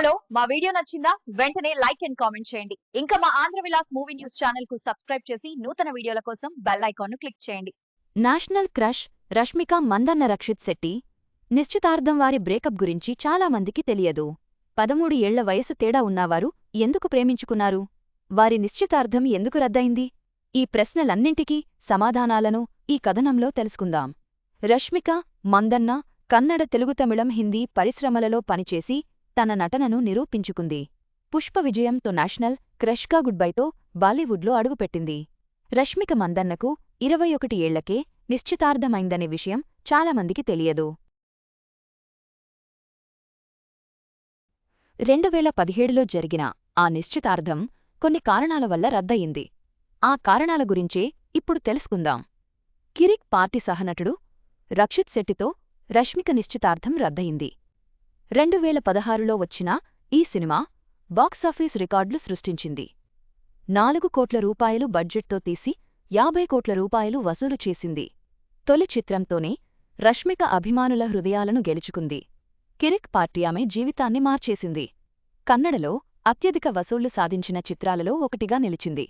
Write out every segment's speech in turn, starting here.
Hello మా video నచ్చిందా వెంటనే లైక్ అండ్ కామెంట్ చేయండి. ఇంకా మా Andhra Vilas movie news channel కు సబ్స్క్రైబ్ చేసి నూతన వీడియోల కోసం బెల్ ఐకాన్ ను క్లిక్ చేయండి. నేషనల్ క్రష్ రష్మిక మందన్న రక్షిత్ శెట్టి నిశ్చితార్థం వారి బ్రేకప్ గురించి చాలా మందికి తెలియదు. 13 ఏళ్ల వయసు తేడా ఉన్నవారు ఎందుకు ప్రేమించుకున్నారు? వారి నిశ్చితార్థం ఎందుకు రద్దయింది? ఈ ప్రశ్నలన్నింటికీ సమాధానాలను ఈ కథనంలో తెలుసుకుందాం. రష్మిక మందన్న కన్నడ, తెలుగు, తమిళం, హిందీ పరిశ్రమలలో పనిచేసి తన నటనను నిరూపించుకుంది. పుష్ప విజయంతో నేషనల్ క్రష్గా గుడ్బైతో బాలీవుడ్లో అడుగుపెట్టింది. రష్మిక మందన్నకు 21 ఏళ్లకే నిశ్చితార్థమైందనే విషయం చాలామందికి తెలియదు. 2017లో జరిగిన ఆ నిశ్చితార్థం కొన్ని కారణాల వల్ల రద్దయింది. ఆ కారణాల గురించే ఇప్పుడు తెలుసుకుందాం. కిరిక్ పార్టీ సహనటుడు రక్షిత్ శెట్టితో రష్మిక నిశ్చితార్థం రద్దయింది. 2016లో వచ్చిన ఈ సినిమా బాక్సాఫీస్ రికార్డులు సృష్టించింది. 4 కోట్ల రూపాయలు బడ్జెట్తో తీసి 50 కోట్ల రూపాయలు వసూలు చేసింది. తొలి చిత్రంతోనే రష్మిక అభిమానుల హృదయాలను గెలుచుకుంది. కిరిక్ పార్టీ ఆమె జీవితాన్ని మార్చేసింది. కన్నడలో అత్యధిక వసూళ్లు సాధించిన చిత్రాలలో ఒకటిగా నిలిచింది.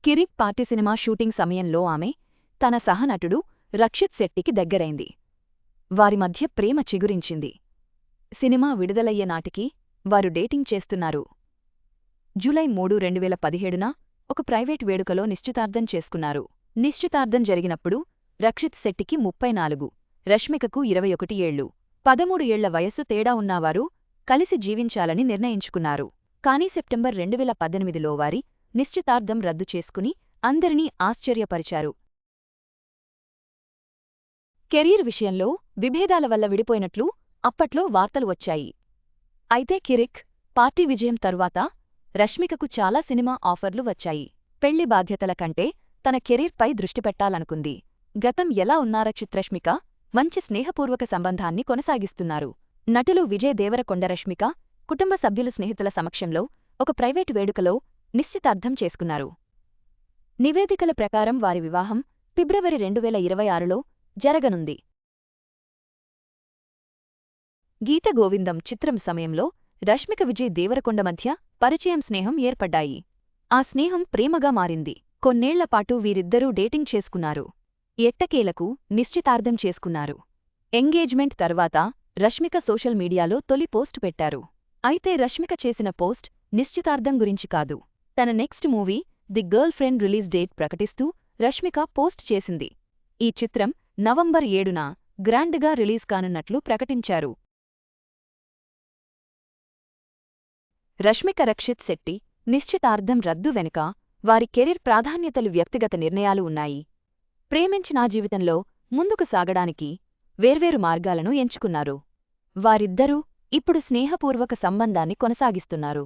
కిరిక్ పార్టీ సినిమా షూటింగ్ సమయంలో ఆమె తన సహనటుడు రక్షిత్ శెట్టికి దగ్గరైంది. వారి మధ్య ప్రేమ చిగురించింది. సినిమా విడుదలయ్యే నాటికి వారు డేటింగ్ చేస్తున్నారు. జూలై 3, 2017న ఒక ప్రైవేట్ వేడుకలో నిశ్చితార్థం చేసుకున్నారు. నిశ్చితార్థం జరిగినప్పుడు రక్షిత్ శెట్టికి 34, రష్మికకు 21 ఏళ్లు. 13 ఏళ్ల వయస్సు తేడా ఉన్నవారు కలిసి జీవించాలని నిర్ణయించుకున్నారు. కానీ సెప్టెంబర్ 2018లో వారి నిశ్చితార్థం రద్దు చేసుకుని అందరినీ ఆశ్చర్యపరిచారు. కెరీర్ విషయంలో విభేదాల వల్ల విడిపోయినట్లు అప్పట్లో వార్తలు వచ్చాయి. అయితే కిరిక్ పార్టీ విజయం తరువాత రష్మికకు చాలా సినిమా ఆఫర్లు వచ్చాయి. పెళ్లి బాధ్యతల కంటే తన కెరీర్పై దృష్టి పెట్టాలనుకుంది. గతం ఎలా ఉన్నారక్షిత్ రష్మిక మంచి స్నేహపూర్వక సంబంధాన్ని కొనసాగిస్తున్నారు. నటులు విజయ్ దేవరకొండ రష్మిక కుటుంబ సభ్యులు స్నేహితుల సమక్షంలో ఒక ప్రైవేటు వేడుకలో నిశ్చితార్థం చేసుకున్నారు. నివేదికల ప్రకారం వారి వివాహం ఫిబ్రవరి 2026లో జరగనుంది. గీత గోవిందం చిత్రం సమయంలో రష్మిక విజయ్ దేవరకొండ మధ్య పరిచయం, స్నేహం ఏర్పడ్డాయి. ఆ స్నేహం ప్రేమగా మారింది. కొన్నేళ్లపాటు వీరిద్దరూ డేటింగ్ చేసుకున్నారు. ఎట్టకేలకు నిశ్చితార్థం చేసుకున్నారు. ఎంగేజ్మెంట్ తర్వాత రష్మిక సోషల్ మీడియాలో తొలి పోస్ట్ పెట్టారు. అయితే రష్మిక చేసిన పోస్ట్ నిశ్చితార్థం గురించి కాదు. తన next movie the girl friend release date ప్రకటిస్తూ రష్మిక పోస్ట్ చేసింది. ఈ చిత్రం నవంబర్ 7న గ్రాండ్గా రిలీజ్ కానున్నట్లు ప్రకటించారు. రష్మిక రక్షిత్ శెట్టి నిశ్చితార్థం రద్దు వెనుక వారి కెరీర్ ప్రాధాన్యతలు, వ్యక్తిగత నిర్ణయాలు ఉన్నాయి. ప్రేమించిన జీవితంలో ముందుకు సాగడానికి వేర్వేరు మార్గాలను ఎంచుకున్నారు. వారిద్దరూ ఇప్పుడు స్నేహపూర్వక సంబంధాన్ని కొనసాగిస్తున్నారు.